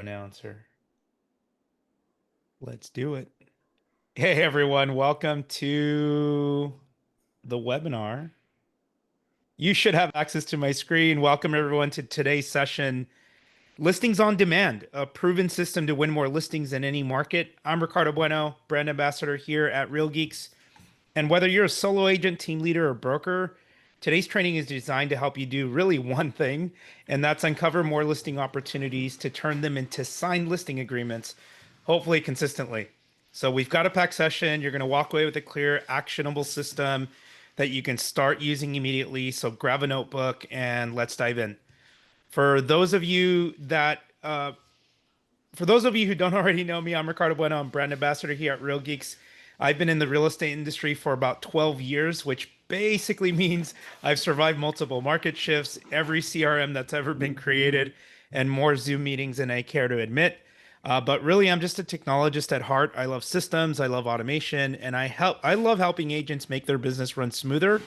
Announcer. Let's do it. Hey everyone, welcome to the webinar. You should have access to my screen. Welcome everyone to today's session, Listings on Demand, a proven system to win more listings in any market. I'm Ricardo Bueno, brand ambassador here at Real Geeks. And whether you're a solo agent, team leader, or broker, today's training is designed to help you do really one thing, and that's uncover more listing opportunities to turn them into signed listing agreements, hopefully consistently. So we've got a packed session. You're going to walk away with a clear, actionable system that you can start using immediately. So grab a notebook and let's dive in. For those of you that For those of you who don't already know me, I'm Ricardo Bueno. I'm brand ambassador here at Real Geeks. I've been in the real estate industry for about 12 years, which basically means I've survived multiple market shifts, every CRM that's ever been created, and more Zoom meetings than I care to admit. But really, I'm just a technologist at heart. I love systems, I love automation, and I love helping agents make their business run smoother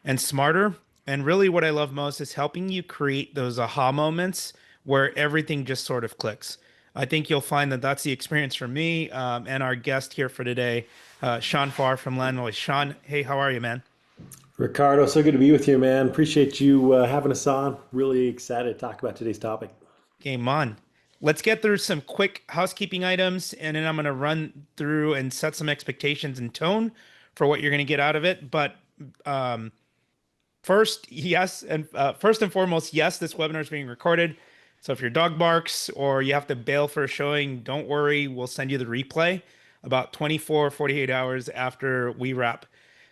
and smarter. And really, what I love most is helping you create those aha moments where everything just sort of clicks. I think you'll find that that's the experience for me and our guest here for today, Shaun Farr from Landvoice. Shaun, hey, how are you, man? Ricardo, so good to be with you, man. Appreciate you having us on. Really excited to talk about today's topic. Game on. Let's get through some quick housekeeping items, and then I'm going to run through and set some expectations and tone for what you're going to get out of it. But um, first and foremost, yes, this webinar is being recorded. So if your dog barks or you have to bail for a showing, don't worry. We'll send you the replay about 24, 48 hours after we wrap.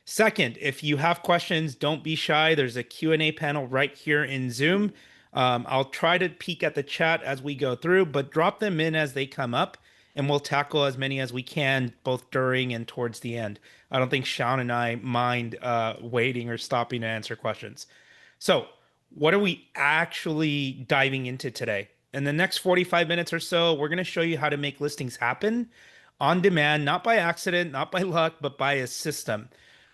Second, if you have questions, don't be shy. There's a Q&A panel right here in Zoom. I'll try to peek at the chat as we go through, but drop them in as they come up, and we'll tackle as many as we can, both during and towards the end. I don't think Shaun and I mind waiting or stopping to answer questions. So, what are we actually diving into today? In the next 45 minutes or so, we're going to show you how to make listings happen on demand, not by accident, not by luck, but by a system.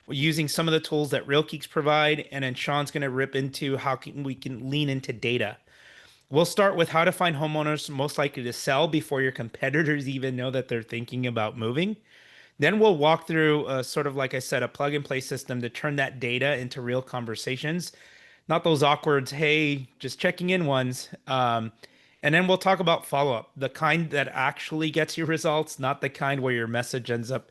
We're using some of the tools that RealGeeks provide, and then Shaun's going to rip into we can lean into data. We'll start with how to find homeowners most likely to sell before your competitors even know that they're thinking about moving. Then we'll walk through sort of like I said, a plug and play system to turn that data into real conversations, not those awkward, hey, just checking in ones. And then we'll talk about follow up, the kind that actually gets you results, not the kind where your message ends up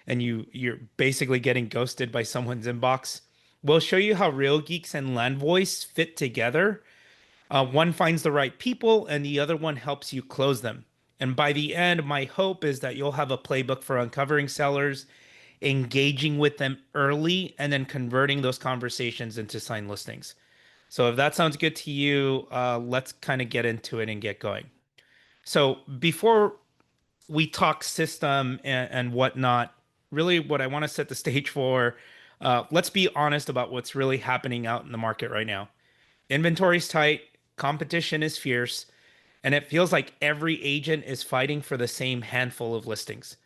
and you're basically getting ghosted by someone's inbox. We'll show you how Real Geeks and Landvoice fit together. One finds the right people and the other one helps you close them. And by the end, my hope is that you'll have a playbook for uncovering sellers, engaging with them early, and then converting those conversations into signed listings. So if that sounds good to you, let's kind of get into it and get going. So before we talk system and whatnot, really what I want to set the stage for, let's be honest about what's really happening out in the market right now. Inventory's tight, competition is fierce, and it feels like every agent is fighting for the same handful of listings.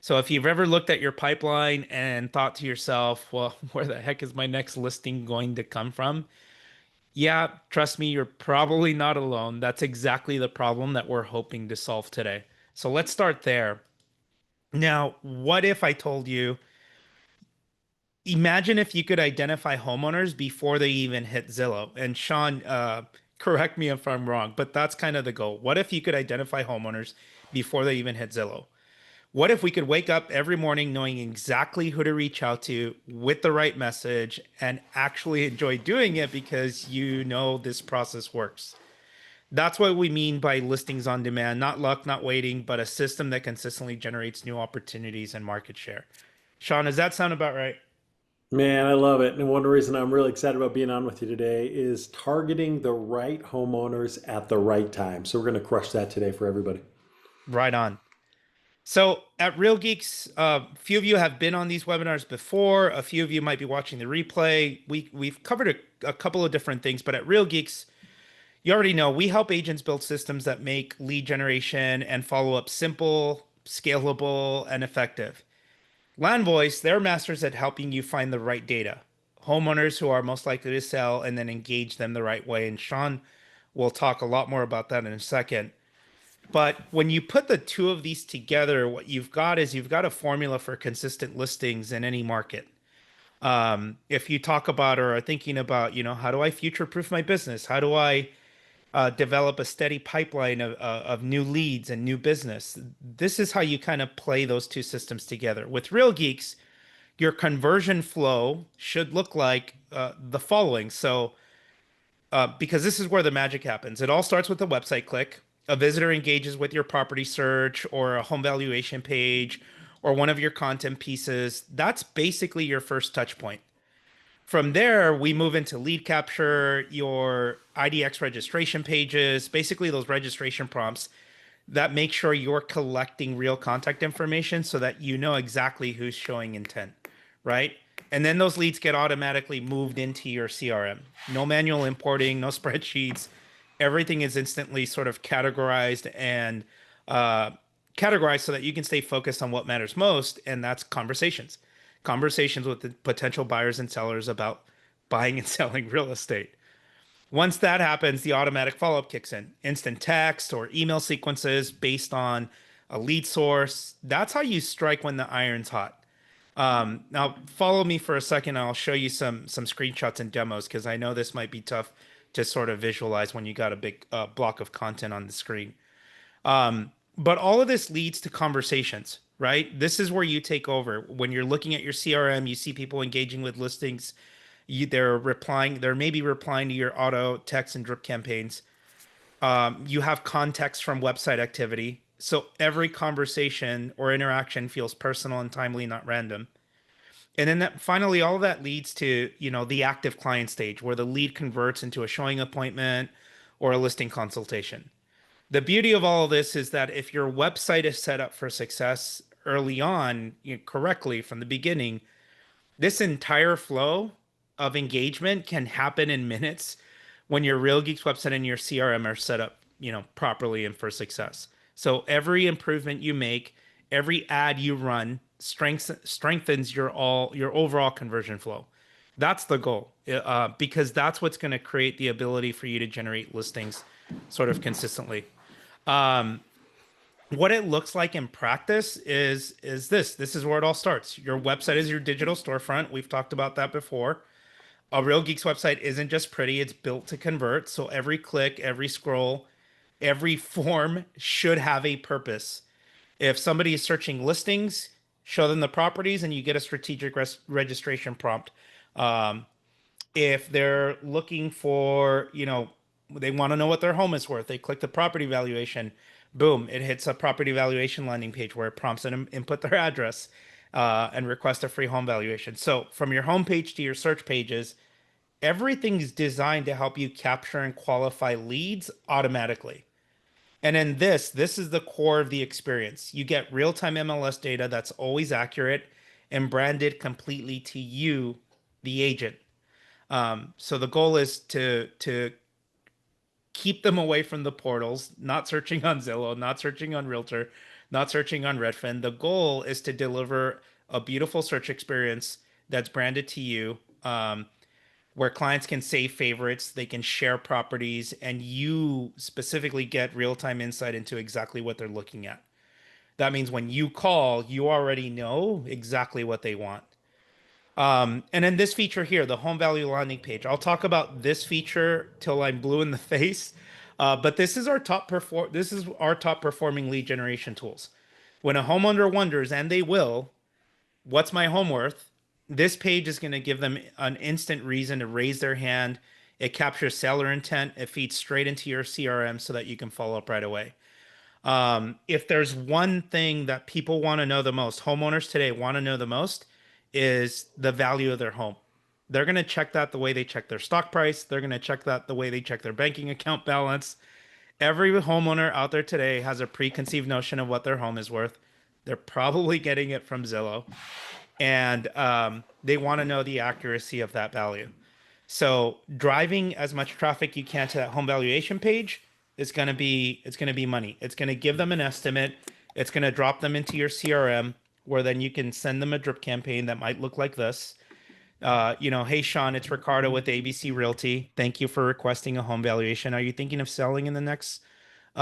So if you've ever looked at your pipeline and thought to yourself, well, where the heck is my next listing going to come from? Yeah, trust me, you're probably not alone. That's exactly the problem that we're hoping to solve today. So let's start there. Now, what if I told you, imagine if you could identify homeowners before they even hit Zillow? And Shaun, correct me if I'm wrong, but that's kind of the goal. What if you could identify homeowners before they even hit Zillow? What if we could wake up every morning knowing exactly who to reach out to with the right message and actually enjoy doing it because you know this process works? That's what we mean by listings on demand, not luck, not waiting, but a system that consistently generates new opportunities and market share. Shaun, does that sound about right? Man, I love it. And one reason I'm really excited about being on with you today is targeting the right homeowners at the right time. So we're going to crush that today for everybody. Right on. So at Real Geeks, a few of you have been on these webinars before. A few of you might be watching the replay. We've covered a couple of different things, but at Real Geeks, you already know we help agents build systems that make lead generation and follow up simple, scalable, and effective. Landvoice, they're masters at helping you find the right data, homeowners who are most likely to sell, and then engage them the right way. And Shaun will talk a lot more about that in a second. But when you put the two of these together, what you've got is you've got a formula for consistent listings in any market. If you talk about or are thinking about, how do I future-proof my business? How do I develop a steady pipeline of new leads and new business? This is how you kind of play those two systems together. With Real Geeks, your conversion flow should look like the following. So, because this is where the magic happens. It all starts with a website click. A visitor engages with your property search or a home valuation page or one of your content pieces. That's basically your first touch point. From there, we move into lead capture, your IDX registration pages, basically those registration prompts that make sure you're collecting real contact information so that you know exactly who's showing intent, right? And then those leads get automatically moved into your CRM. No manual importing, no spreadsheets. Everything is instantly sort of categorized and uh, categorized so that you can stay focused on what matters most, and that's conversations with the potential buyers and sellers about buying and selling real estate. Once that happens, the automatic follow-up kicks in. Instant text or email sequences based on a lead source. That's how you strike when the iron's hot. Now, follow me for a second. I'll show you some screenshots and demos because I know this might be tough to sort of visualize when you got a big block of content on the screen. But all of this leads to conversations, right? This is where you take over. When you're looking at your CRM, you see people engaging with listings. They're maybe replying to your auto text and drip campaigns. You have context from website activity. So every conversation or interaction feels personal and timely, not random. And then finally, all of that leads to, the active client stage where the lead converts into a showing appointment or a listing consultation. The beauty of all of this is that if your website is set up for success early on, correctly from the beginning, this entire flow of engagement can happen in minutes when your Real Geeks website and your CRM are set up, properly and for success. So every improvement you make, every ad you run strengthens your overall conversion flow. That's the goal, because that's what's going to create the ability for you to generate listings sort of consistently. What it looks like in practice is this. This is where it all starts. Your website is your digital storefront. We've talked about that before. A Real Geeks website isn't just pretty, it's built to convert. So every click, every scroll, every form should have a purpose. If somebody is searching listings, show them the properties and you get a strategic registration prompt. Um, if they're looking for, they want to know what their home is worth, they click the property valuation, boom, it hits a property valuation landing page where it prompts them to input their address and request a free home valuation. So from your home page to your search pages, everything's designed to help you capture and qualify leads automatically. And in this is the core of the experience. You get real-time MLS data that's always accurate and branded completely to you, the agent. So the goal is to keep them away from the portals, not searching on Zillow, not searching on Realtor, not searching on Redfin. The goal is to deliver a beautiful search experience that's branded to you, where clients can save favorites, they can share properties, and you specifically get real-time insight into exactly what they're looking at. That means when you call, you already know exactly what they want. And then this feature here, the home value landing page. I'll talk about this feature till I'm blue in the face. But this is our top performing lead generation tools. When a homeowner wonders, and they will, what's my home worth? This page is going to give them an instant reason to raise their hand. It captures seller intent. It feeds straight into your CRM so that you can follow up right away. If there's one thing that people want to know the most, homeowners today want to know the most, is the value of their home. They're going to check that the way they check their stock price. They're going to check that the way they check their banking account balance. Every homeowner out there today has a preconceived notion of what their home is worth. They're probably getting it from Zillow, and they want to know the accuracy of that value. So driving as much traffic you can to that home valuation page is going to be money. It's going to give them an estimate. It's going to drop them into your CRM where then you can send them a drip campaign that might look like this. Hey Shaun, it's Ricardo with ABC Realty. Thank you for requesting a home valuation. Are you thinking of selling in the next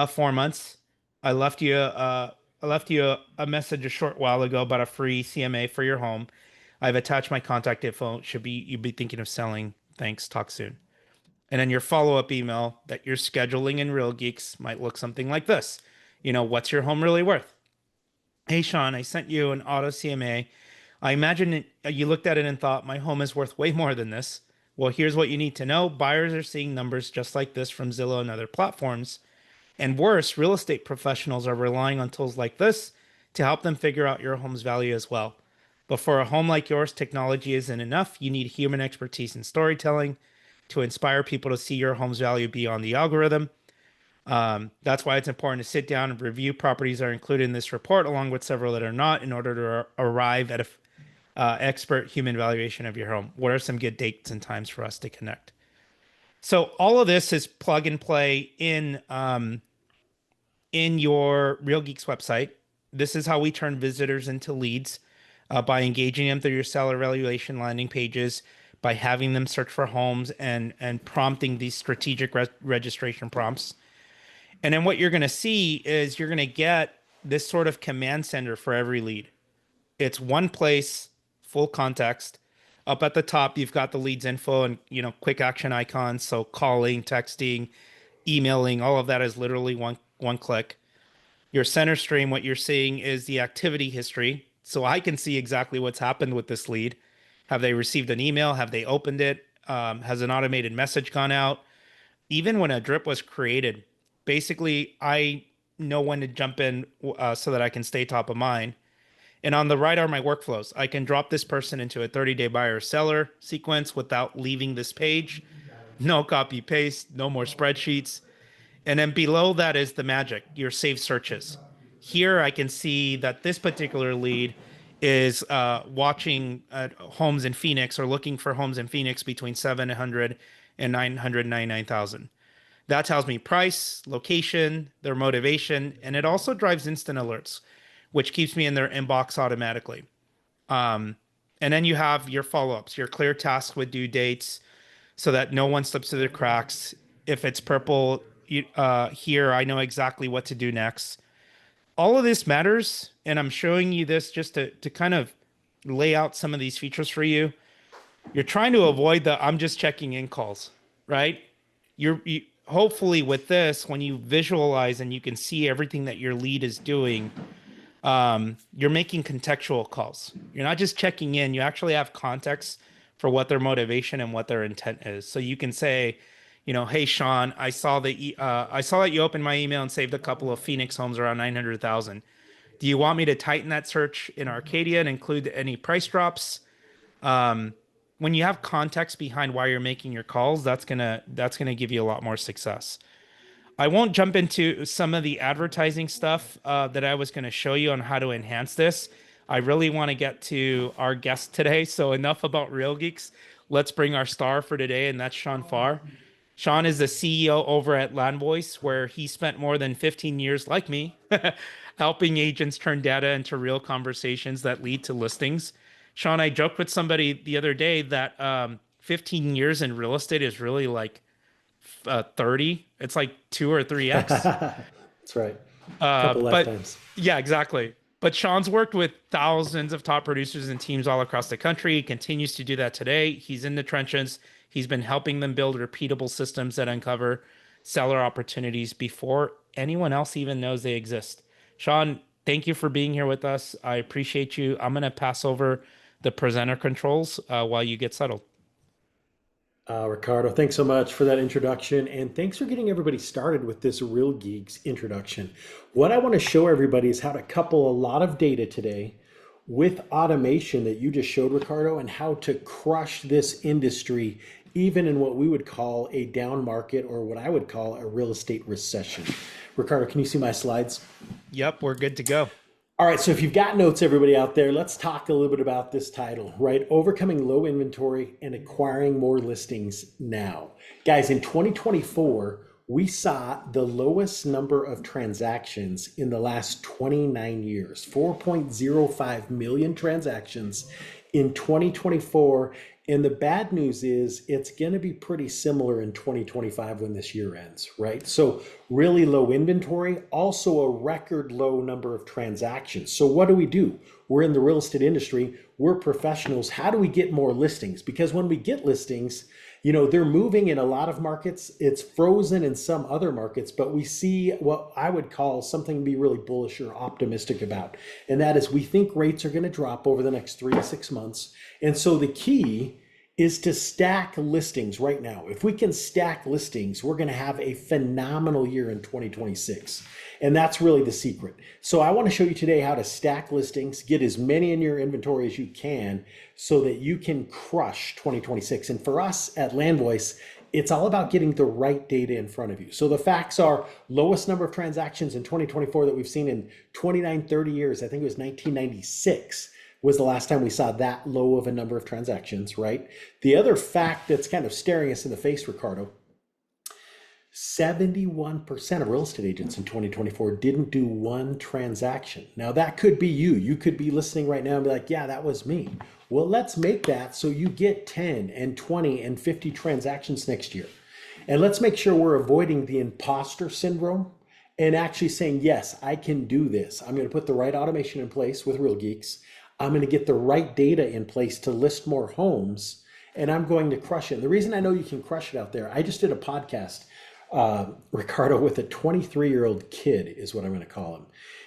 4 months? I left you a message a short while ago about a free CMA for your home. I've attached my contact info. Should be you'd be thinking of selling. Thanks. Talk soon. And then your follow-up email that you're scheduling in Real Geeks might look something like this. What's your home really worth? Hey, Shaun, I sent you an auto CMA. I imagine you looked at it and thought, my home is worth way more than this. Well, here's what you need to know. Buyers are seeing numbers just like this from Zillow and other platforms. And worse, real estate professionals are relying on tools like this to help them figure out your home's value as well. But for a home like yours, technology isn't enough. You need human expertise and storytelling to inspire people to see your home's value beyond the algorithm. That's why it's important to sit down and review properties that are included in this report, along with several that are not, in order to arrive at a expert human valuation of your home. What are some good dates and times for us to connect? So all of this is plug and play in your Real Geeks website. This is how we turn visitors into leads by engaging them through your seller evaluation landing pages, by having them search for homes and prompting these strategic registration prompts. And then what you're going to see is you're going to get this sort of command center for every lead. It's one place, full context. Up at the top, you've got the leads info and quick action icons. So calling, texting, emailing, all of that is literally one click. Your center stream, what you're seeing is the activity history. So I can see exactly what's happened with this lead. Have they received an email? Have they opened it? Has an automated message gone out? Even when a drip was created, basically I know when to jump in so that I can stay top of mind. And on the right are my workflows. I can drop this person into a 30-day buyer seller sequence without leaving this page. No copy paste, no more spreadsheets. And then below that is the magic, your saved searches. Here I can see that this particular lead is watching homes in Phoenix or looking for homes in Phoenix between 700 and 999,000. That tells me price, location, their motivation, and it also drives instant alerts, which keeps me in their inbox automatically. And then you have your follow-ups, your clear tasks with due dates so that no one slips through the cracks. If it's purple here, I know exactly what to do next. All of this matters, and I'm showing you this just to kind of lay out some of these features for you. You're trying to avoid the I'm just checking in calls, right? You hopefully with this, when you visualize and you can see everything that your lead is doing, you're making contextual calls. You're not just checking in. You actually have context for what their motivation and what their intent is. So you can say, hey Shaun, I saw that you opened my email and saved a couple of Phoenix homes around 900,000. Do you want me to tighten that search in Arcadia and include any price drops? When you have context behind why you're making your calls, that's gonna give you a lot more success. I won't jump into some of the advertising stuff that I was going to show you on how to enhance this. I really want to get to our guest today. So enough about Real Geeks. Let's bring our star for today, and that's Shaun Farr. Shaun is the CEO over at Landvoice, where he spent more than 15 years, like me, helping agents turn data into real conversations that lead to listings. Shaun, I joked with somebody the other day that 15 years in real estate is really like 30. It's like 2 or 3x. That's right. A couple lifetimes. Yeah, exactly. But Shaun's worked with thousands of top producers and teams all across the country. He continues to do that today. He's in the trenches. He's been helping them build repeatable systems that uncover seller opportunities before anyone else even knows they exist. Shaun, thank you for being here with us. I appreciate you. I'm going to pass over the presenter controls while you get settled. Ricardo, thanks so much for that introduction, and thanks for getting everybody started with this Real Geeks introduction. What I want to show everybody is how to couple a lot of data today with automation that you just showed, Ricardo, and how to crush this industry even in what we would call a down market, or what I would call a real estate recession. Ricardo, can you see my slides? Yep, we're good to go. All right, so if you've got notes, everybody out there, let's talk a little bit about this title, right? Overcoming low inventory and acquiring more listings now. Guys, in 2024, we saw the lowest number of transactions in the last 29 years, 4.05 million transactions in 2024. And the bad news is it's going to be pretty similar in 2025 when this year ends, right? So really low inventory, also a record low number of transactions. So what do? We're in the real estate industry. We're professionals. How do we get more listings? Because when we get listings, they're moving in a lot of markets. It's frozen in some other markets, but we see what I would call something to be really bullish or optimistic about. And that is we think rates are going to drop over the next 3 to 6 months. And so the key is to stack listings right now. If we can stack listings, we're going to have a phenomenal year in 2026. And that's really the secret. So I want to show you today how to stack listings, get as many in your inventory as you can so that you can crush 2026. And for us at Landvoice, it's all about getting the right data in front of you. So the facts are lowest number of transactions in 2024 that we've seen in 29, 30 years. I think it was 1996 was the last time we saw that low of a number of transactions, right? The other fact that's kind of staring us in the face, Ricardo, 71% of real estate agents in 2024 didn't do one transaction. Now that could be you. You could be listening right now and be like, yeah, that was me. Well, let's make that so you get 10 and 20 and 50 transactions next year. And let's make sure we're avoiding the imposter syndrome and actually saying, yes, I can do this. I'm going to put the right automation in place with Real Geeks. I'm going to get the right data in place to list more homes, and I'm going to crush it. And the reason I know you can crush it out there, I just did a podcast, Ricardo, with a 23-year-old kid is what I'm going to call him.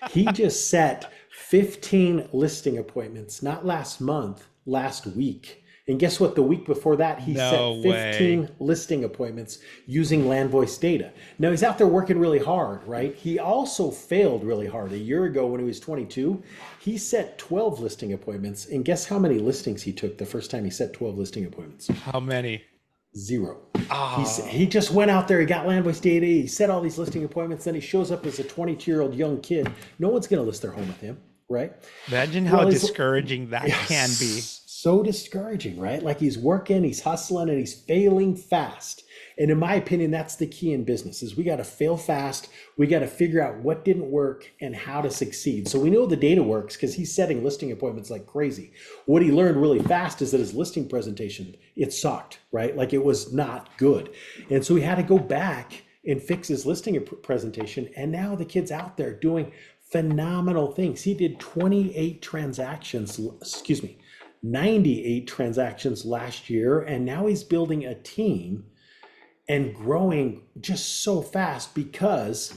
He just set 15 listing appointments, not last month, last week. And guess what? The week before that, he set 15 listing appointments using Landvoice data. Now he's out there working really hard, right? He also failed really hard. A year ago when he was 22, he set 12 listing appointments. And guess how many listings he took the first time he set 12 listing appointments? How many? 0. Oh. He just went out there, he got Landvoice data, he set all these listing appointments, then he shows up as a 22-year-old young kid. No one's going to list their home with him, right? Imagine how discouraging that can be. So discouraging, right? Like he's working, he's hustling, and he's failing fast. And in my opinion, that's the key in business is we got to fail fast. We got to figure out what didn't work and how to succeed. So we know the data works because he's setting listing appointments like crazy. What he learned really fast is that his listing presentation, it sucked, right? Like it was not good. And so he had to go back and fix his listing presentation. And now the kid's out there doing phenomenal things. He did 98 transactions, 98 transactions last year, and now he's building a team and growing just so fast because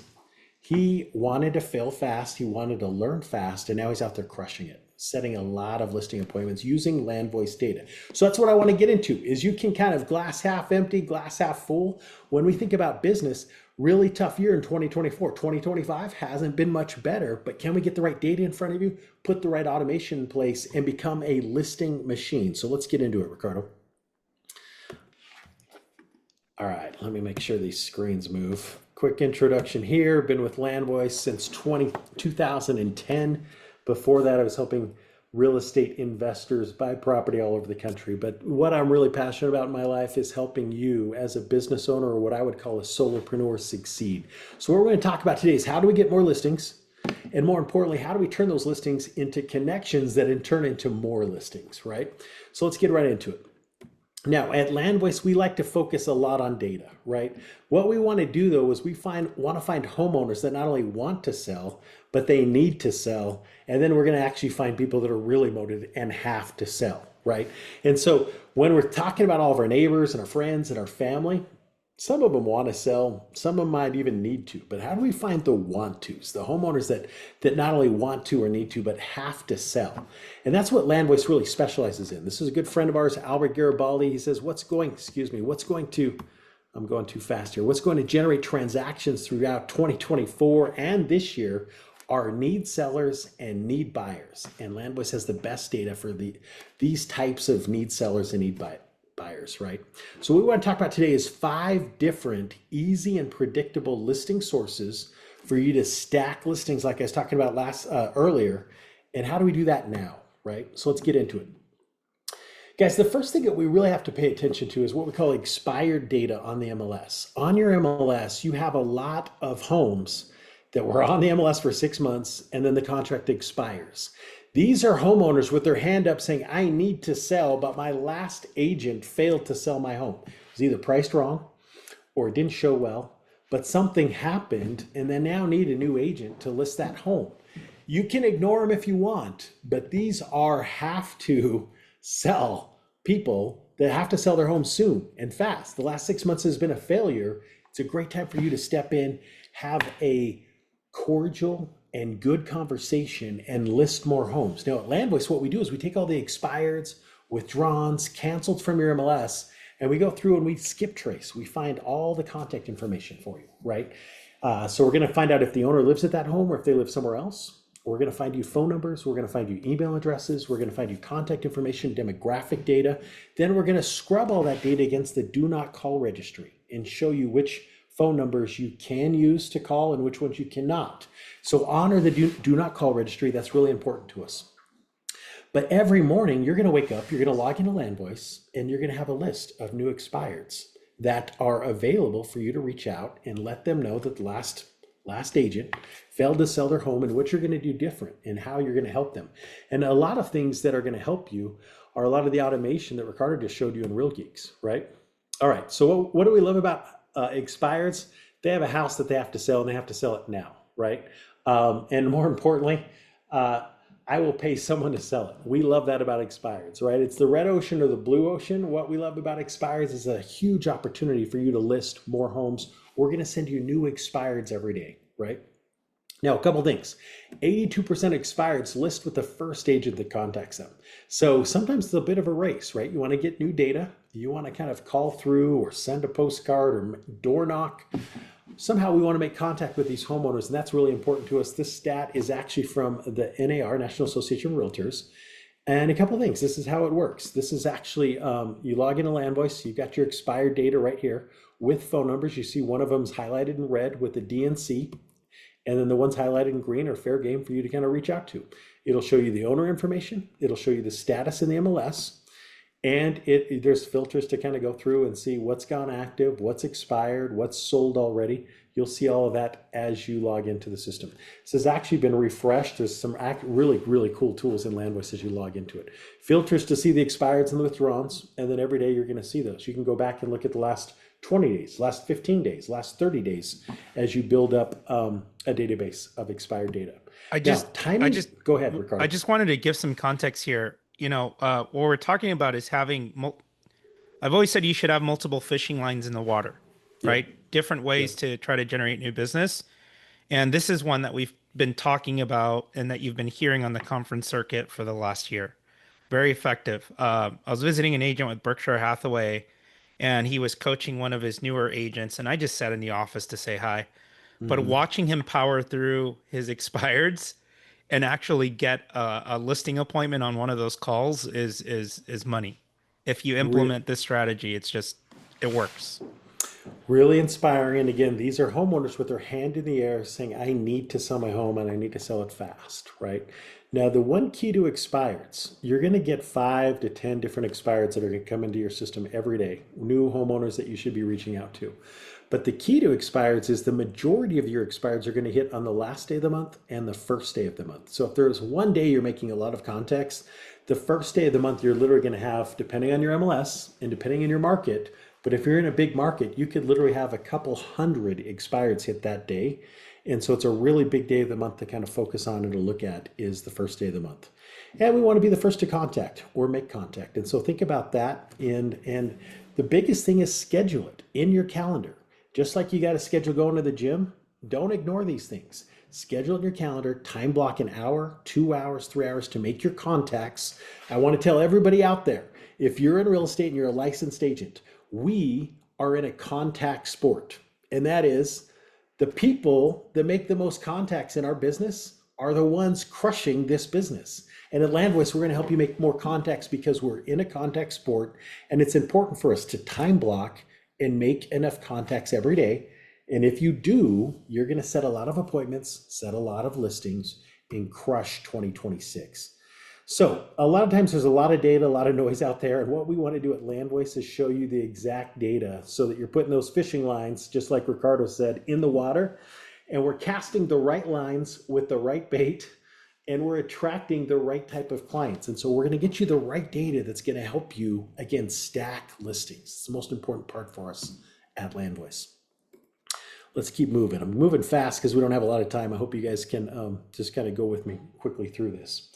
he wanted to fail fast, he wanted to learn fast, and now he's out there crushing it, setting a lot of listing appointments using Landvoice data. So that's what I want to get into is you can kind of glass half empty, glass half full. When we think about business, really tough year in 2024. 2025 hasn't been much better, but can we get the right data in front of you, put the right automation in place, and become a listing machine? So let's get into it, Ricardo. All right, let me make sure these screens move. Quick introduction here. Been with Landvoice since 2010. Before that, I was helping real estate investors buy property all over the country. But what I'm really passionate about in my life is helping you as a business owner or what I would call a solopreneur succeed. So what we're going to talk about today is how do we get more listings? And more importantly, how do we turn those listings into connections that in turn into more listings, right? So let's get right into it. Now at Landvoice, we like to focus a lot on data, right? What we want to do though is we want to find homeowners that not only want to sell, but they need to sell. And then we're going to actually find people that are really motivated and have to sell, right? And so when we're talking about all of our neighbors and our friends and our family, some of them want to sell, some of them might even need to, but how do we find the want tos, the homeowners that not only want to or need to, but have to sell? And that's what Landvoice really specializes in. This is a good friend of ours, Albert Garibaldi. He says, I'm going too fast here. What's going to generate transactions throughout 2024 and this year are need sellers and need buyers. And Landvoice has the best data for these types of need sellers and need buyers, right? So what we want to talk about today is 5 different easy and predictable listing sources for you to stack listings like I was talking about earlier. And how do we do that now, right? So let's get into it. Guys, the first thing that we really have to pay attention to is what we call expired data on the MLS. On your MLS, you have a lot of homes that were on the MLS for 6 months and then the contract expires. These are homeowners with their hand up saying, I need to sell, but my last agent failed to sell my home. It was either priced wrong or it didn't show well, but something happened and they now need a new agent to list that home. You can ignore them if you want, but these are have to sell people that have to sell their homes soon and fast. The last 6 months has been a failure. It's a great time for you to step in, have a cordial and good conversation and list more homes. Now at Landvoice, what we do is we take all the expireds, withdrawns, canceled from your MLS, and we go through and we skip trace. We find all the contact information for you, right? So we're going to find out if the owner lives at that home or if they live somewhere else. We're going to find you phone numbers. We're going to find you email addresses. We're going to find you contact information, demographic data. Then we're going to scrub all that data against the do not call registry and show you which phone numbers you can use to call and which ones you cannot. So honor the do not call registry. That's really important to us. But every morning you're going to wake up, you're going to log into Landvoice, and you're going to have a list of new expireds that are available for you to reach out and let them know that the last agent failed to sell their home and what you're going to do different and how you're going to help them. And a lot of things that are going to help you are a lot of the automation that Ricardo just showed you in Real Geeks, right? All right, so what do we love about expireds? They have a house that they have to sell and they have to sell it now, right? And more importantly, I will pay someone to sell it. We love that about expireds, right? It's the red ocean or the blue ocean. What we love about expireds is a huge opportunity for you to list more homes. We're going to send you new expireds every day, right? Now, a couple things. 82% expireds list with the first agent that contacts them. So sometimes it's a bit of a race, right? You want to get new data. You want to kind of call through or send a postcard or door knock. Somehow we want to make contact with these homeowners, and that's really important to us. This stat is actually from the NAR, National Association of Realtors. And a couple of things. This is how it works. This is actually, you log into Landvoice, you've got your expired data right here with phone numbers. You see one of them is highlighted in red with the DNC, and then the ones highlighted in green are fair game for you to kind of reach out to. It'll show you the owner information. It'll show you the status in the MLS. And there's filters to kind of go through and see what's gone active, what's expired, what's sold already. You'll see all of that as you log into the system. This has actually been refreshed. There's some really, really cool tools in Landvoice as you log into it. Filters to see the expireds and the withdrawns, and then every day you're going to see those. You can go back and look at the last 20 days, last 15 days, last 30 days as you build up a database of expired data. Go ahead, Ricardo. I just wanted to give some context here. What we're talking about is having, I've always said you should have multiple fishing lines in the water, right? Different ways to try to generate new business. And this is one that we've been talking about and that you've been hearing on the conference circuit for the last year. Very effective. I was visiting an agent with Berkshire Hathaway, and he was coaching one of his newer agents, and I just sat in the office to say hi. But watching him power through his expireds and actually get a listing appointment on one of those calls is money. If you implement this strategy, it works. Really inspiring. And again, these are homeowners with their hand in the air saying, I need to sell my home and I need to sell it fast, right? Now, the one key to expireds, you're going to get 5 to 10 different expireds that are going to come into your system every day, new homeowners that you should be reaching out to. But the key to expireds is the majority of your expireds are going to hit on the last day of the month and the first day of the month. So if there's one day you're making a lot of contacts, the first day of the month, you're literally going to have, depending on your MLS and depending on your market, but if you're in a big market, you could literally have a couple hundred expireds hit that day. And so it's a really big day of the month to kind of focus on and to look at is the first day of the month. And we want to be the first to contact or make contact. And so think about that. And the biggest thing is schedule it in your calendar. Just like you got to schedule going to the gym, don't ignore these things. Schedule it in your calendar, time block an hour, 2 hours, 3 hours to make your contacts. I want to tell everybody out there, if you're in real estate and you're a licensed agent, we are in a contact sport. And that is the people that make the most contacts in our business are the ones crushing this business. And at Landvoice, we're going to help you make more contacts because we're in a contact sport. And it's important for us to time block and make enough contacts every day. And if you do, you're going to set a lot of appointments, set a lot of listings, and crush 2026. So a lot of times there's a lot of data, a lot of noise out there. And what we want to do at Landvoice is show you the exact data so that you're putting those fishing lines, just like Ricardo said, in the water. And we're casting the right lines with the right bait and we're attracting the right type of clients. And so we're going to get you the right data that's going to help you, again, stack listings. It's the most important part for us at Landvoice. Let's keep moving. I'm moving fast because we don't have a lot of time. I hope you guys can just kind of go with me quickly through this.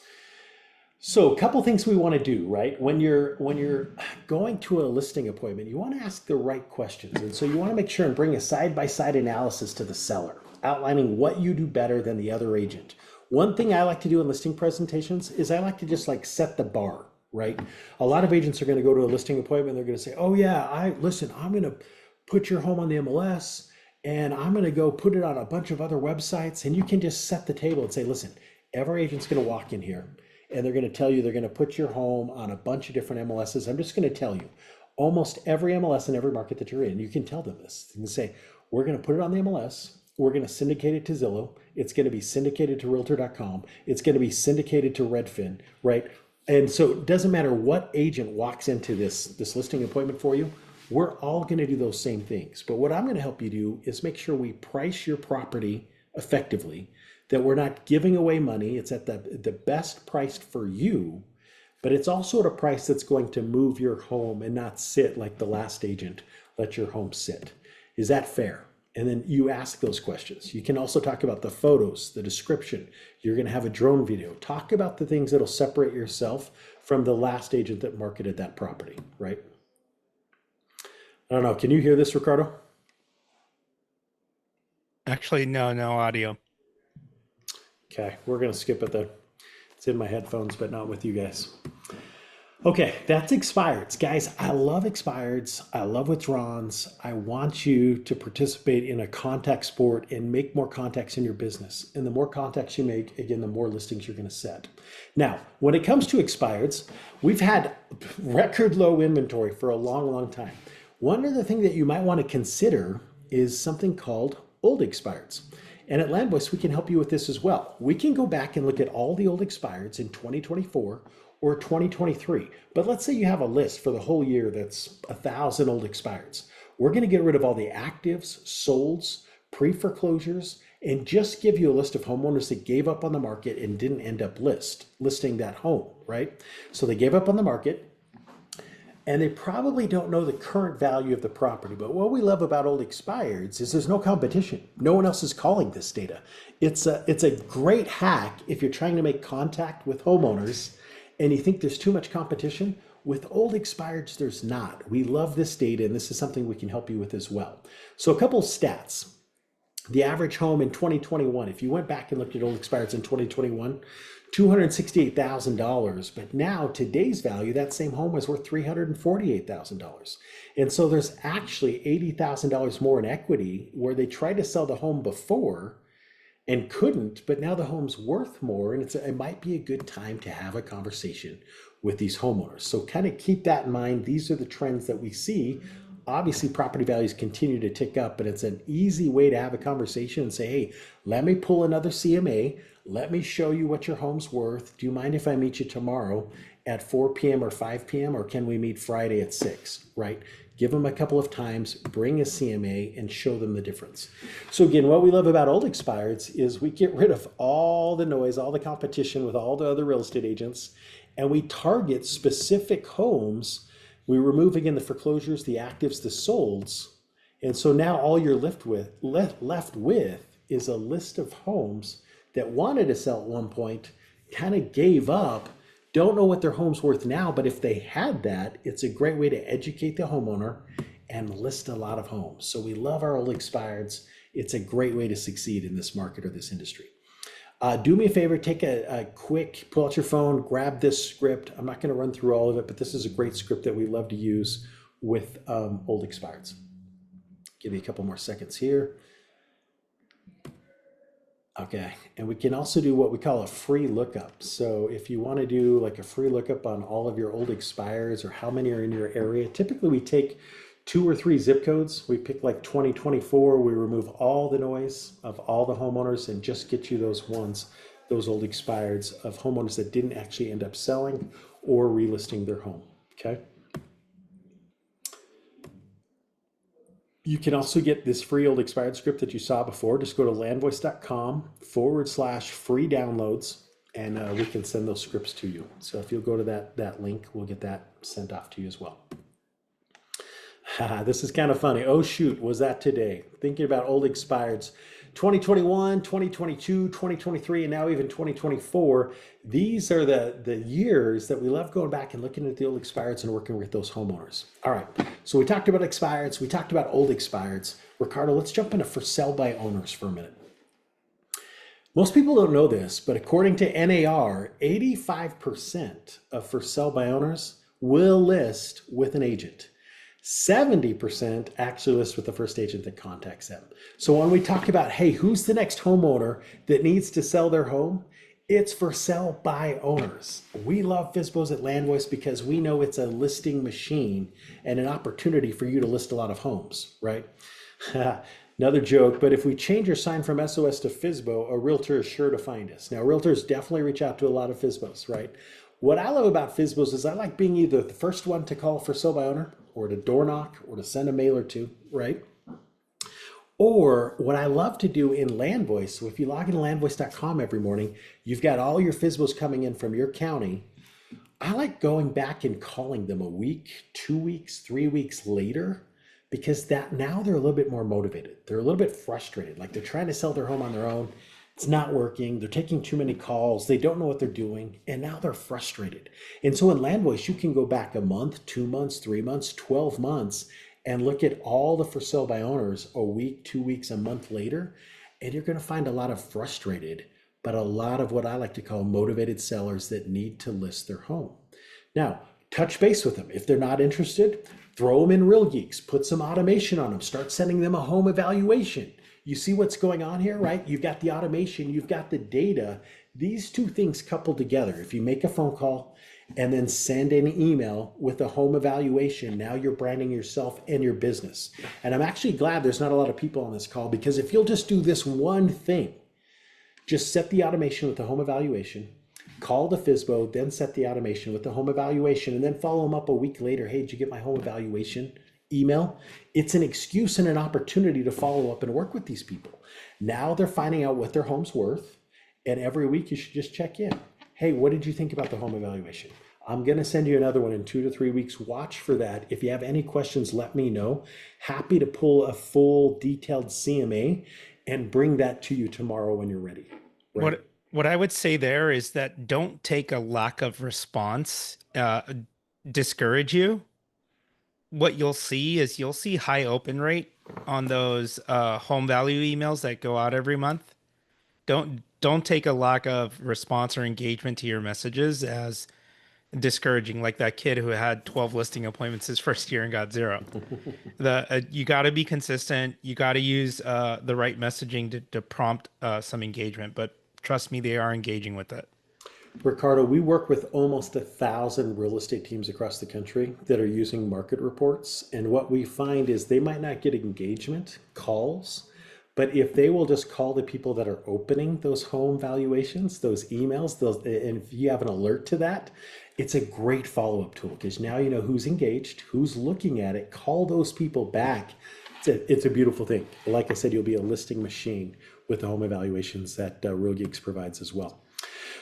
So a couple things we want to do, right? When you're going to a listing appointment, you want to ask the right questions. And so you want to make sure and bring a side-by-side analysis to the seller, outlining what you do better than the other agent. One thing I like to do in listing presentations is I like to just like set the bar, right? A lot of agents are going to go to a listing appointment. They're going to say, oh yeah, I'm going to put your home on the MLS and I'm going to go put it on a bunch of other websites. And you can just set the table and say, listen, every agent's going to walk in here and they're going to tell you they're going to put your home on a bunch of different MLSs. I'm just going to tell you, almost every MLS in every market that you're in, you can tell them this. You can say, we're going to put it on the MLS. We're going to syndicate it to Zillow. It's going to be syndicated to Realtor.com. It's going to be syndicated to Redfin, right? And so it doesn't matter what agent walks into this listing appointment for you, we're all going to do those same things. But what I'm going to help you do is make sure we price your property effectively, that we're not giving away money. It's at the best priced for you, but it's also at a price that's going to move your home and not sit like the last agent let your home sit. Is that fair? And then you ask those questions. You can also talk about the photos, the description. You're going to have a drone video. Talk about the things that'll separate yourself from the last agent that marketed that property, right? I don't know. Can you hear this, Ricardo? Actually, no audio. Okay, we're going to skip it then. It's in my headphones, but not with you guys. Okay, that's expireds. Guys, I love expireds. I love withdrawals. I want you to participate in a contact sport and make more contacts in your business. And the more contacts you make, again, the more listings you're going to set. Now, when it comes to expireds, we've had record low inventory for a long, long time. One other thing that you might want to consider is something called old expireds. And at Landvoice, we can help you with this as well. We can go back and look at all the old expireds in 2024 or 2023. But let's say you have a list for the whole year that's 1,000 old expireds. We're going to get rid of all the actives, solds, pre-foreclosures, and just give you a list of homeowners that gave up on the market and didn't end up listing that home, right? So they gave up on the market and they probably don't know the current value of the property. But what we love about old expireds is there's no competition. No one else is calling this data. It's a great hack if you're trying to make contact with homeowners and you think there's too much competition. With old expireds, there's not. We love this data, and this is something we can help you with as well. So a couple of stats. The average home in 2021, if you went back and looked at old expireds in 2021, $268,000. But now today's value, that same home was worth $348,000. And so there's actually $80,000 more in equity where they tried to sell the home before and couldn't, but now the home's worth more, and it might be a good time to have a conversation with these homeowners. So kind of keep that in mind. These are the trends that we see. Obviously, property values continue to tick up, but it's an easy way to have a conversation and say, hey, let me pull another CMA. Let me show you what your home's worth. Do you mind if I meet you tomorrow at 4 p.m. or 5 p.m. or can we meet Friday at 6, right? Give them a couple of times, bring a CMA and show them the difference. So again, what we love about old expireds is we get rid of all the noise, all the competition with all the other real estate agents, and we target specific homes. We remove, again, the foreclosures, the actives, the solds. And so now all you're left with is a list of homes that wanted to sell at one point, kind of gave up, don't know what their home's worth now, but if they had that, it's a great way to educate the homeowner and list a lot of homes. So we love our old expireds. It's a great way to succeed in this market or this industry. Do me a favor, take a quick, pull out your phone, grab this script. I'm not going to run through all of it, but this is a great script that we love to use with old expireds. Give you a couple more seconds here. Okay, and we can also do what we call a free lookup. So if you want to do like a free lookup on all of your old expires or how many are in your area, typically we take 2 or 3 zip codes. We pick like 2024, we remove all the noise of all the homeowners and just get you those ones, those old expireds of homeowners that didn't actually end up selling or relisting their home, okay? You can also get this free old expired script that you saw before. Just go to landvoice.com/free downloads and we can send those scripts to you. So if you'll go to that link, we'll get that sent off to you as well. This is kind of funny. Oh shoot, was that today? Thinking about old expireds. 2021, 2022, 2023, and now even 2024. These are the years that we love going back and looking at the old expireds and working with those homeowners. All right, so we talked about expireds, we talked about old expireds. Ricardo, let's jump into for sale by owners for a minute. Most people don't know this, but according to NAR, 85% of for sale by owners will list with an agent. 70% actually list with the first agent that contacts them. So when we talk about, hey, who's the next homeowner that needs to sell their home? It's for sale by owners. We love FSBOs at Landvoice because we know it's a listing machine and an opportunity for you to list a lot of homes, right? Another joke, but if we change our sign from SOS to FSBO, a realtor is sure to find us. Now, realtors definitely reach out to a lot of FSBOs, right? What I love about FSBOs is I like being either the first one to call for sale by owner or to door knock or to send a mailer to, right? Or what I love to do in Landvoice, so if you log into landvoice.com every morning, you've got all your FSBOs coming in from your county. I like going back and calling them a week, 2 weeks, 3 weeks later, because that now they're a little bit more motivated. They're a little bit frustrated, like they're trying to sell their home on their own. It's not working. They're taking too many calls. They don't know what they're doing. And now they're frustrated. And so in Landvoice, you can go back a month, 2 months, 3 months, 12 months, and look at all the for sale by owners a week, 2 weeks, a month later. And you're going to find a lot of frustrated, but a lot of what I like to call motivated sellers that need to list their home. Now, touch base with them. If they're not interested, throw them in Real Geeks, put some automation on them, start sending them a home evaluation. You see what's going on here, right? You've got the automation, you've got the data. These two things coupled together. If you make a phone call and then send an email with a home evaluation, now you're branding yourself and your business. And I'm actually glad there's not a lot of people on this call, because if you'll just do this one thing, just set the automation with the home evaluation, call the FSBO, then set the automation with the home evaluation, and then follow them up a week later. Hey, did you get my home evaluation email? It's an excuse and an opportunity to follow up and work with these people. Now they're finding out what their home's worth, and every week you should just check in. Hey, what did you think about the home evaluation? I'm going to send you another one in 2 to 3 weeks. Watch for that. If you have any questions, let me know. Happy to pull a full detailed CMA and bring that to you tomorrow when you're ready. Right? What I would say there is that don't take a lack of response discourage you. What you'll see is you'll see high open rate on those home value emails that go out every month. Don't take a lack of response or engagement to your messages as discouraging, like that kid who had 12 listing appointments his first year and got 0. You got to be consistent. You got to use the right messaging to prompt some engagement, but trust me, they are engaging with it. Ricardo, we work with almost 1,000 real estate teams across the country that are using market reports. And what we find is they might not get engagement calls, but if they will just call the people that are opening those home valuations, those emails, and if you have an alert to that, it's a great follow-up tool, because now you know who's engaged, who's looking at it, call those people back. It's a beautiful thing. Like I said, you'll be a listing machine with the home evaluations that Real Geeks provides as well.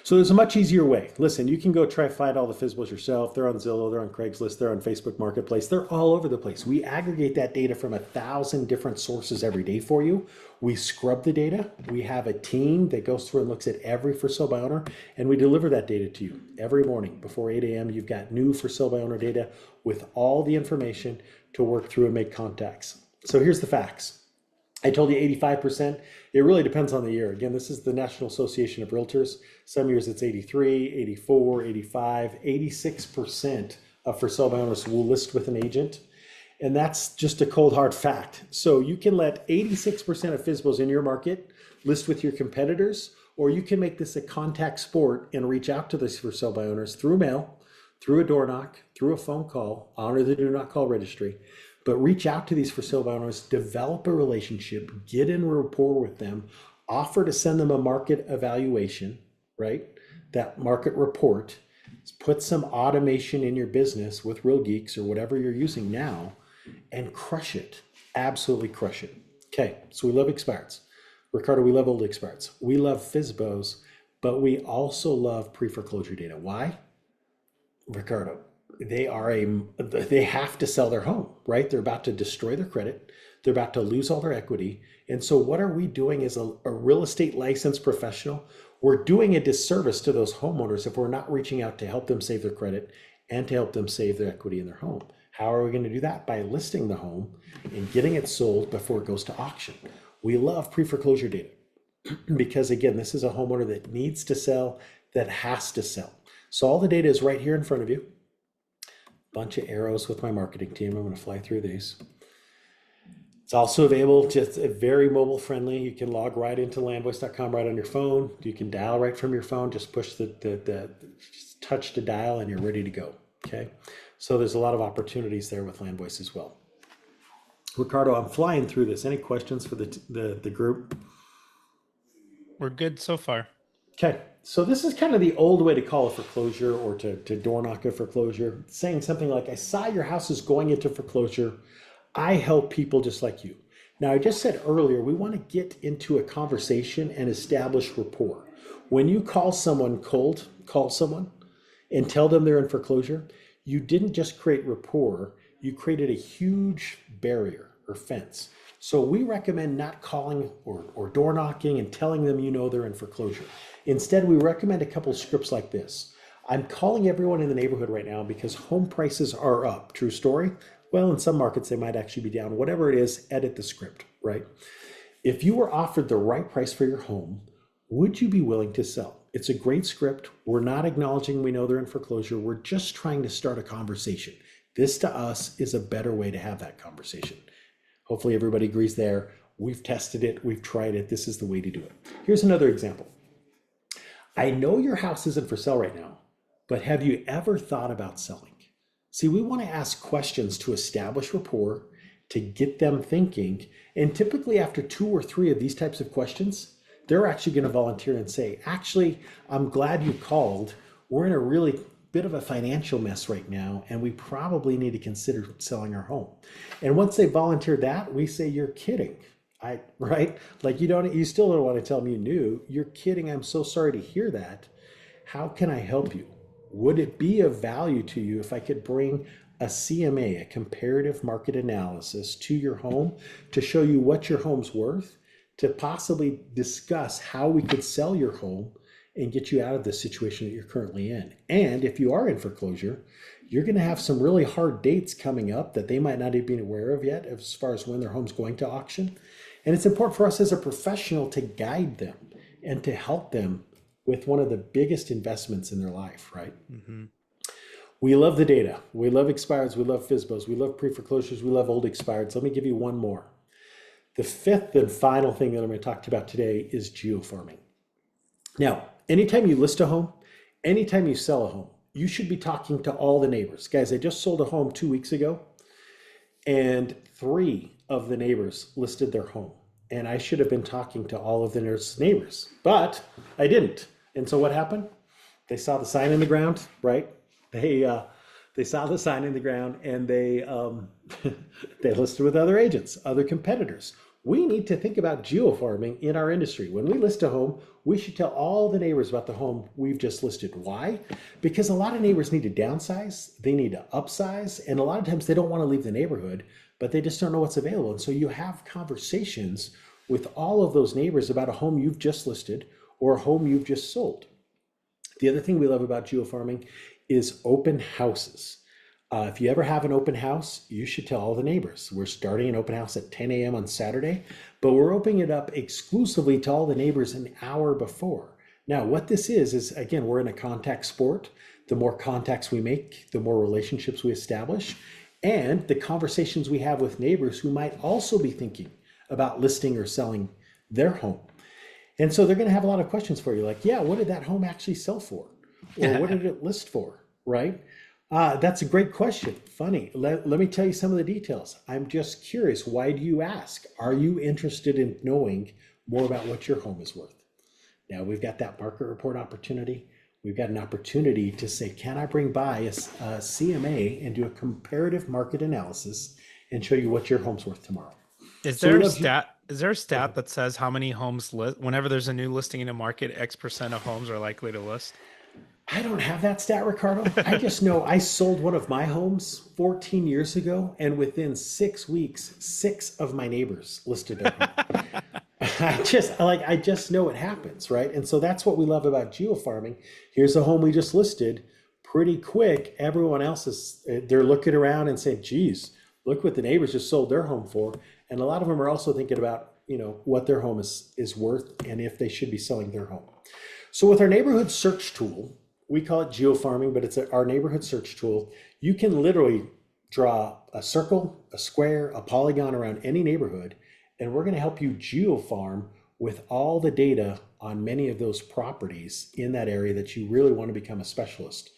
So there's a much easier way. Listen, you can go try to find all the FSBOs yourself. They're on Zillow, they're on Craigslist, they're on Facebook Marketplace. They're all over the place. We aggregate that data from 1,000 different sources every day for you. We scrub the data. We have a team that goes through and looks at every for sale by owner, and we deliver that data to you every morning before 8 a.m. You've got new for sale by owner data with all the information to work through and make contacts. So here's the facts. I told you 85%. It really depends on the year. Again, this is the National Association of Realtors. Some years it's 83, 84, 85, 86% of for sale by owners will list with an agent. And that's just a cold hard fact. So you can let 86% of FSBOs in your market list with your competitors, or you can make this a contact sport and reach out to this for sale by owners through mail, through a door knock, through a phone call, honor the do not call registry. But reach out to these for sale by owners, develop a relationship, get in rapport with them, offer to send them a market evaluation, right? That market report, put some automation in your business with Real Geeks or whatever you're using now, and crush it. Absolutely crush it. Okay, so we love expireds. Ricardo, we love old expireds. We love FSBOs, but we also love pre-foreclosure data. Why? Ricardo, they have to sell their home, right? They're about to destroy their credit. They're about to lose all their equity. And so what are we doing as a real estate licensed professional? We're doing a disservice to those homeowners if we're not reaching out to help them save their credit and to help them save their equity in their home. How are we going to do that? By listing the home and getting it sold before it goes to auction. We love pre-foreclosure data because, again, this is a homeowner that needs to sell, that has to sell. So all the data is right here in front of you. Bunch of arrows with my marketing team. I'm going to fly through these. It's also available, just very mobile friendly. You can log right into landvoice.com right on your phone. You can dial right from your phone. Just push just touch the dial and you're ready to go. Okay. So there's a lot of opportunities there with Landvoice as well. Ricardo, I'm flying through this. Any questions for the group? We're good so far. Okay, so this is kind of the old way to call a foreclosure or to door knock a foreclosure, saying something like, I saw your house is going into foreclosure. I help people just like you. Now, I just said earlier, we want to get into a conversation and establish rapport. When you call someone cold, call someone and tell them they're in foreclosure, you didn't just create rapport, you created a huge barrier or fence. So we recommend not calling or door knocking and telling them they're in foreclosure. Instead, we recommend a couple scripts like this. I'm calling everyone in the neighborhood right now because home prices are up. True story? Well, in some markets, they might actually be down. Whatever it is, edit the script, right? If you were offered the right price for your home, would you be willing to sell? It's a great script. We're not acknowledging we know they're in foreclosure. We're just trying to start a conversation. This to us is a better way to have that conversation. Hopefully everybody agrees there. We've tested it. We've tried it. This is the way to do it. Here's another example. I know your house isn't for sale right now, but have you ever thought about selling? See, we want to ask questions to establish rapport, to get them thinking. And typically after 2 or 3 of these types of questions, they're actually going to volunteer and say, actually, I'm glad you called. We're in a really bit of a financial mess right now, and we probably need to consider selling our home. And once they volunteer that, we say, you're kidding. Right? Like you still don't want to tell me you knew. You're kidding. I'm so sorry to hear that. How can I help you? Would it be of value to you if I could bring a CMA, a comparative market analysis, to your home to show you what your home's worth, to possibly discuss how we could sell your home and get you out of the situation that you're currently in? And if you are in foreclosure, you're going to have some really hard dates coming up that they might not even be aware of yet as far as when their home's going to auction. And it's important for us as a professional to guide them and to help them with one of the biggest investments in their life, right? Mm-hmm. We love the data. We love expireds. We love FSBOs. We love pre-foreclosures. We love old expireds. Let me give you one more. The fifth and final thing that I'm going to talk about today is geofarming. Now, anytime you list a home, anytime you sell a home, you should be talking to all the neighbors. Guys, I just sold a home 2 weeks ago, and 3 of the neighbors listed their home. And I should have been talking to all of the neighbors, but I didn't. And so what happened? They saw the sign in the ground, right? They saw the sign in the ground, and they listed with other agents, other competitors. We need to think about geofarming in our industry. When we list a home, we should tell all the neighbors about the home we've just listed. Why? Because a lot of neighbors need to downsize, they need to upsize, and a lot of times they don't want to leave the neighborhood, but they just don't know what's available. And so you have conversations with all of those neighbors about a home you've just listed or a home you've just sold. The other thing we love about geofarming is open houses. If you ever have an open house, you should tell all the neighbors. We're starting an open house at 10 a.m. on Saturday, but we're opening it up exclusively to all the neighbors an hour before. Now, what this is again, we're in a contact sport. The more contacts we make, the more relationships we establish, and the conversations we have with neighbors who might also be thinking about listing or selling their home. And so they're going to have a lot of questions for you, like, yeah, what did that home actually sell for? Or what did it list for, right? That's a great question. Funny. Let me tell you some of the details. I'm just curious. Why do you ask? Are you interested in knowing more about what your home is worth? Now we've got that market report opportunity. We've got an opportunity to say, can I bring by a CMA and do a comparative market analysis and show you what your home's worth tomorrow? Is So we there a love you. stat? Is there a Go stat ahead. that says how many homes list whenever there's a new listing in a market, X% of homes are likely to list? I don't have that stat, Ricardo. I just know I sold one of my homes 14 years ago, and within 6 weeks, six of my neighbors listed their home. I just know it happens, right? And so that's what we love about geofarming. Here's a home we just listed. Pretty quick, everyone else is they're looking around and saying, "Geez, look what the neighbors just sold their home for." And a lot of them are also thinking about, what their home is worth and if they should be selling their home. So with our neighborhood search tool, we call it geofarming, but it's our neighborhood search tool. You can literally draw a circle, a square, a polygon around any neighborhood, and we're going to help you geofarm with all the data on many of those properties in that area that you really want to become a specialist.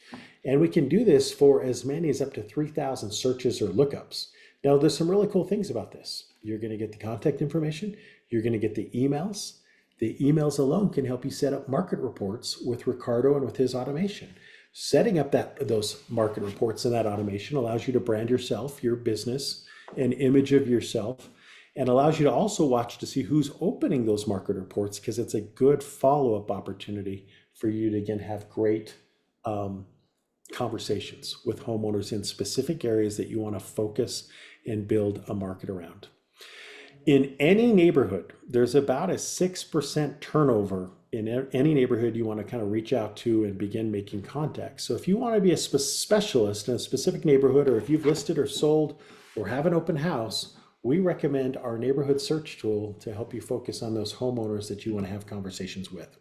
And we can do this for as many as up to 3,000 searches or lookups. Now, there's some really cool things about this. You're going to get the contact information, you're going to get the emails. The emails alone can help you set up market reports with Ricardo and with his automation. Setting up those market reports and that automation allows you to brand yourself, your business, an image of yourself, and allows you to also watch to see who's opening those market reports, because it's a good follow-up opportunity for you to again have great conversations with homeowners in specific areas that you want to focus and build a market around. In any neighborhood, there's about a 6% turnover in any neighborhood you want to kind of reach out to and begin making contacts. So if you want to be a specialist in a specific neighborhood, or if you've listed or sold or have an open house, we recommend our neighborhood search tool to help you focus on those homeowners that you want to have conversations with.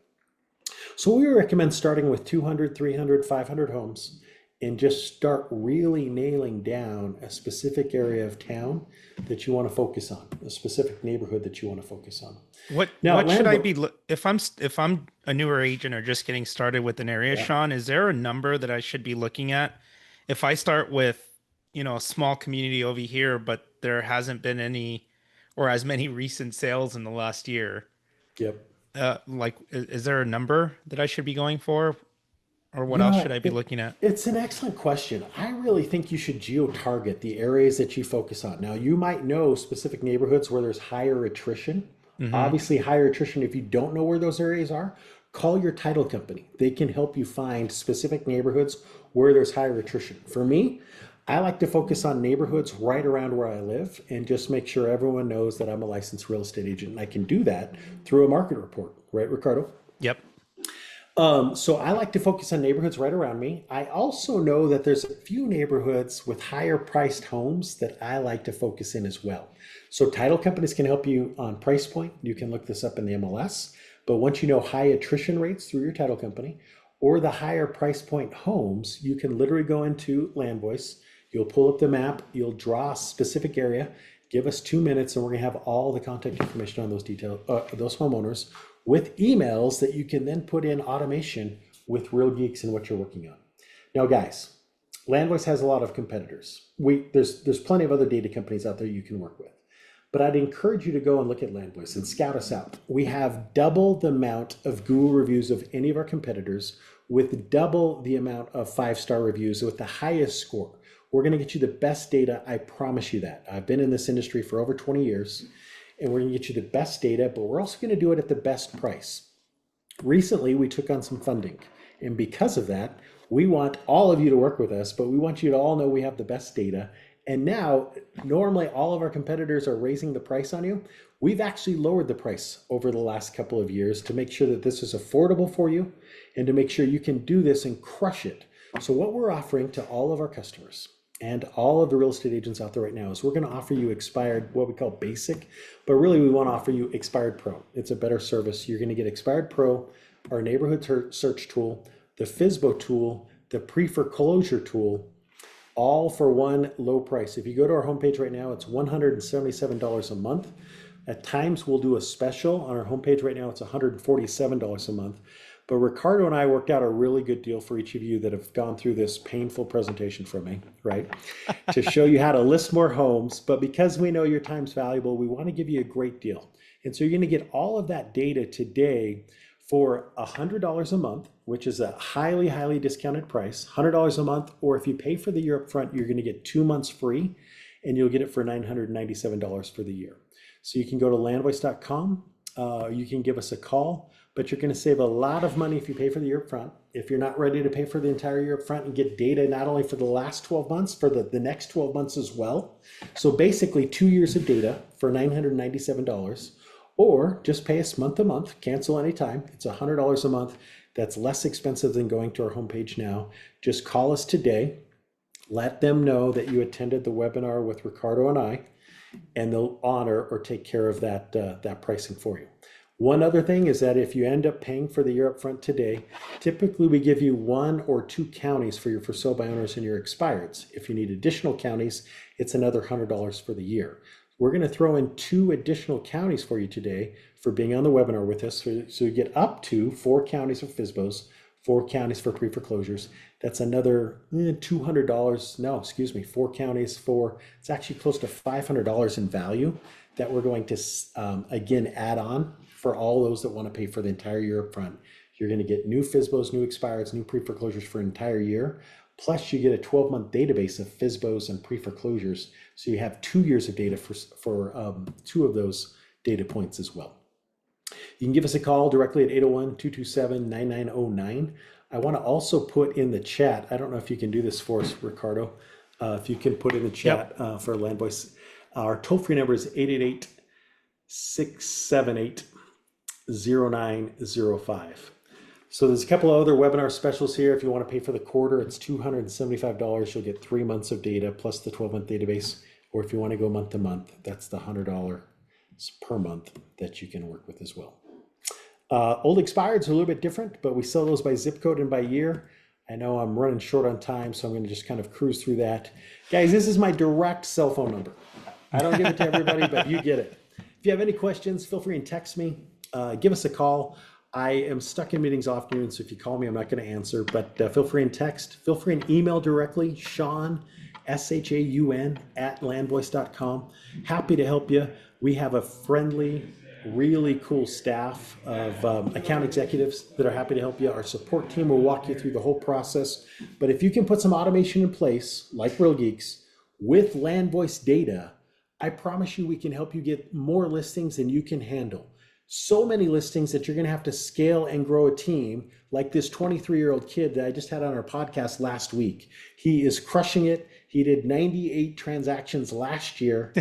So we recommend starting with 200, 300, 500 homes and just start really nailing down a specific area of town that you want to focus on, a specific neighborhood that you want to focus on. What Now, what should I landlord, be if I'm a newer agent or just getting started with an area, yeah, Sean, is there a number that I should be looking at? If I start with, a small community over here, but there hasn't been any or as many recent sales in the last year, yep. like is there a number that I should be going for, or what You know else should I what? be looking at? It's an excellent question. I really think you should geo-target the areas that you focus on. Now, you might know specific neighborhoods where there's higher attrition. Mm-hmm. Obviously, higher attrition, if you don't know where those areas are, call your title company. They can help you find specific neighborhoods where there's higher attrition. For me, I like to focus on neighborhoods right around where I live and just make sure everyone knows that I'm a licensed real estate agent. And I can do that through a market report, right, Ricardo? Yep. So I like to focus on neighborhoods right around me. I also know that there's a few neighborhoods with higher priced homes that I like to focus in as well. So title companies can help you on price point. You can look this up in the MLS. But once you know high attrition rates through your title company or the higher price point homes, you can literally go into Landvoice. You'll pull up the map, you'll draw a specific area, give us 2 minutes, and we're gonna have all the contact information on those those homeowners with emails that you can then put in automation with Real Geeks and what you're working on. Now, guys, Landvoice has a lot of competitors. There's plenty of other data companies out there you can work with. But I'd encourage you to go and look at Landvoice and scout us out. We have double the amount of Google reviews of any of our competitors with double the amount of 5-star reviews with the highest score. We're going to get you the best data. I promise you that. I've been in this industry for over 20 years, and we're going to get you the best data, but we're also going to do it at the best price. Recently, we took on some funding, and because of that, we want all of you to work with us, but we want you to all know we have the best data. And now, normally all of our competitors are raising the price on you. We've actually lowered the price over the last couple of years to make sure that this is affordable for you and to make sure you can do this and crush it. So what we're offering to all of our customers and all of the real estate agents out there right now is we're going to offer you expired, what we call basic, but really we want to offer you expired pro. It's a better service. You're going to get expired pro, our neighborhood search tool, the FSBO tool, the pre-foreclosure tool, all for one low price. If you go to our homepage right now, it's $177 a month. At times we'll do a special on our homepage right now. It's $147 a month. But Ricardo and I worked out a really good deal for each of you that have gone through this painful presentation from me, right? To show you how to list more homes. But because we know your time's valuable, we want to give you a great deal. And so you're going to get all of that data today for $100 a month, which is a highly, highly discounted price, $100 a month. Or if you pay for the year up front, you're going to get 2 months free, and you'll get it for $997 for the year. So you can go to landvoice.com. You can give us a call, but you're going to save a lot of money if you pay for the year up front. If you're not ready to pay for the entire year up front and get data not only for the last 12 months, for the next 12 months as well. So basically 2 years of data for $997, or just pay us month to month, cancel anytime. It's $100 a month. That's less expensive than going to our homepage now. Just call us today. Let them know that you attended the webinar with Ricardo and I, and they'll honor or take care of that pricing for you. One other thing is that if you end up paying for the year up front today, typically we give you 1 or 2 counties for your for sale by owners and your expireds. If you need additional counties, it's another $100 for the year. We're going to throw in 2 additional counties for you today for being on the webinar with us. So you get up to 4 counties for FSBOs, 4 counties for pre-foreclosures. That's another $200. No, excuse me, 4 counties for, it's actually close to $500 in value that we're going to, again, add on for all those that want to pay for the entire year up front. You're going to get new FSBOs, new expireds, new pre-foreclosures for an entire year. Plus you get a 12-month database of FSBOs and pre-foreclosures. So you have 2 years of data for 2 of those data points as well. You can give us a call directly at 801-227-9909. I want to also put in the chat, I don't know if you can do this for us, Ricardo, if you can put in the chat for Landvoice. Our toll-free number is 888-678-0905. So there's a couple of other webinar specials here. If you want to pay for the quarter, it's $275. You'll get 3 months of data plus the 12-month database. Or if you want to go month to month, that's the $100 per month that you can work with as well. Old expireds are a little bit different, but we sell those by zip code and by year. I know I'm running short on time, so I'm going to just kind of cruise through that. Guys, this is my direct cell phone number. I don't give it to everybody, but you get it. If you have any questions, feel free and text me. Give us a call. I am stuck in meetings often, so if you call me, I'm not going to answer, but feel free and text. Feel free and email directly, Shaun, SHAUN, @landvoice.com. Happy to help you. We have a friendly, really cool staff of account executives that are happy to help you. Our support team will walk you through the whole process. But if you can put some automation in place, like Real Geeks, with Landvoice data, I promise you we can help you get more listings than you can handle. So many listings that you're going to have to scale and grow a team, like this 23-year-old kid that I just had on our podcast last week. He is crushing it. He did 98 transactions last year,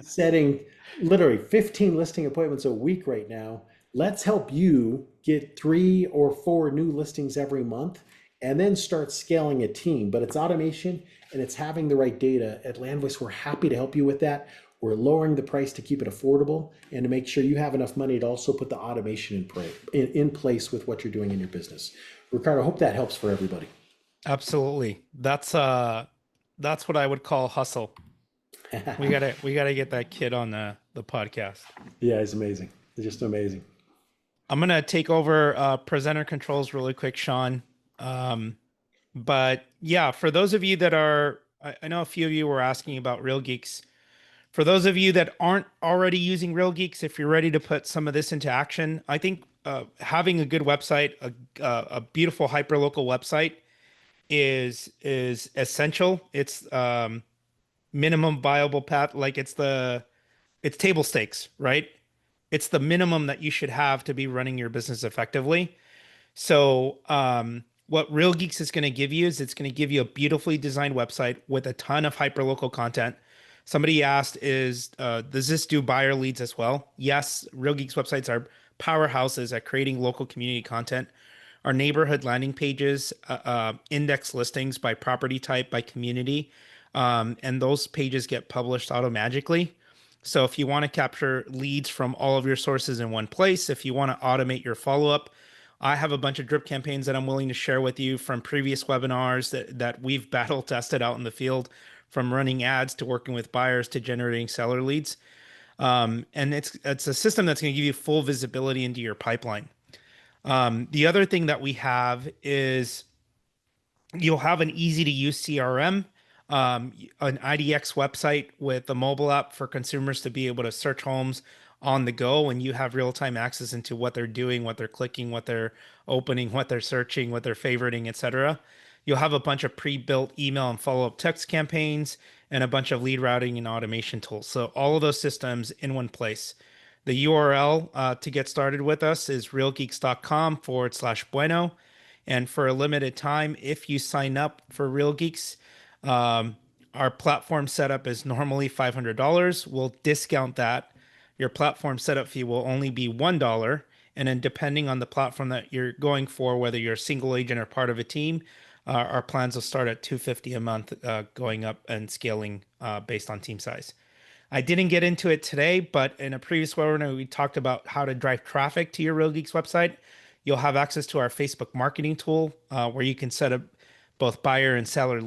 setting literally 15 listing appointments a week right now. Let's help you get 3 or 4 new listings every month and then start scaling a team. But it's automation and it's having the right data. At Landvoice, we're happy to help you with that. We're lowering the price to keep it affordable and to make sure you have enough money to also put the automation in place with what you're doing in your business. Ricardo, I hope that helps for everybody. Absolutely. That's what I would call hustle. We gotta get that kid on the podcast. Yeah, he's amazing. He's just amazing. I'm gonna take over presenter controls really quick, Shaun. But yeah, for those of you that are, I know a few of you were asking about Real Geeks. For those of you that aren't already using Real Geeks, if you're ready to put some of this into action, I think having a good website, a beautiful hyperlocal website is essential. It's minimum viable path, like it's table stakes, right? It's the minimum that you should have to be running your business effectively. So what Real Geeks is going to give you is it's going to give you a beautifully designed website with a ton of hyperlocal content. Somebody asked, does this do buyer leads as well? Yes, Real Geeks websites are powerhouses at creating local community content. Our neighborhood landing pages index listings by property type, by community, and those pages get published automatically. So if you want to capture leads from all of your sources in one place, if you want to automate your follow-up, I have a bunch of drip campaigns that I'm willing to share with you from previous webinars that we've battle tested out in the field, from running ads to working with buyers to generating seller leads. And it's a system that's going to give you full visibility into your pipeline. The other thing that we have is you'll have an easy to use CRM, an IDX website with a mobile app for consumers to be able to search homes on the go, and you have real-time access into what they're doing, what they're clicking, what they're opening, what they're searching, what they're favoriting, etc. You'll have a bunch of pre-built email and follow-up text campaigns, and a bunch of lead routing and automation tools. So all of those systems in one place. The URL to get started with us is realgeeks.com/bueno. And for a limited time, if you sign up for Real Geeks, um, our platform setup is normally $500. We'll discount that. Your platform setup fee will only be $1. And then depending on the platform that you're going for, whether you're a single agent or part of a team, our plans will start at $250 a month, going up and scaling based on team size. I didn't get into it today, but in a previous webinar, we talked about how to drive traffic to your Real Geeks website. You'll have access to our Facebook marketing tool, where you can set up both buyer and seller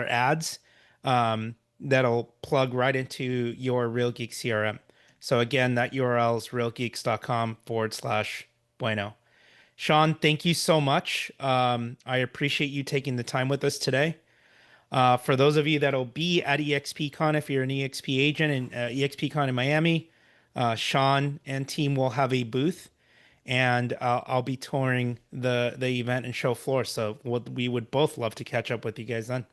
ads, that'll plug right into your Real Geeks CRM. So again, that URL is realgeeks.com/bueno. Shaun, thank you so much. I appreciate you taking the time with us today. For those of you that'll be at EXPCon, if you're an EXP agent in EXPCon in Miami, Shaun and team will have a booth, and I'll be touring the event and show floor. So we would both love to catch up with you guys then.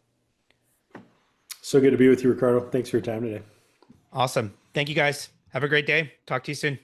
So good to be with you, Ricardo. Thanks for your time today. Awesome. Thank you guys. Have a great day. Talk to you soon.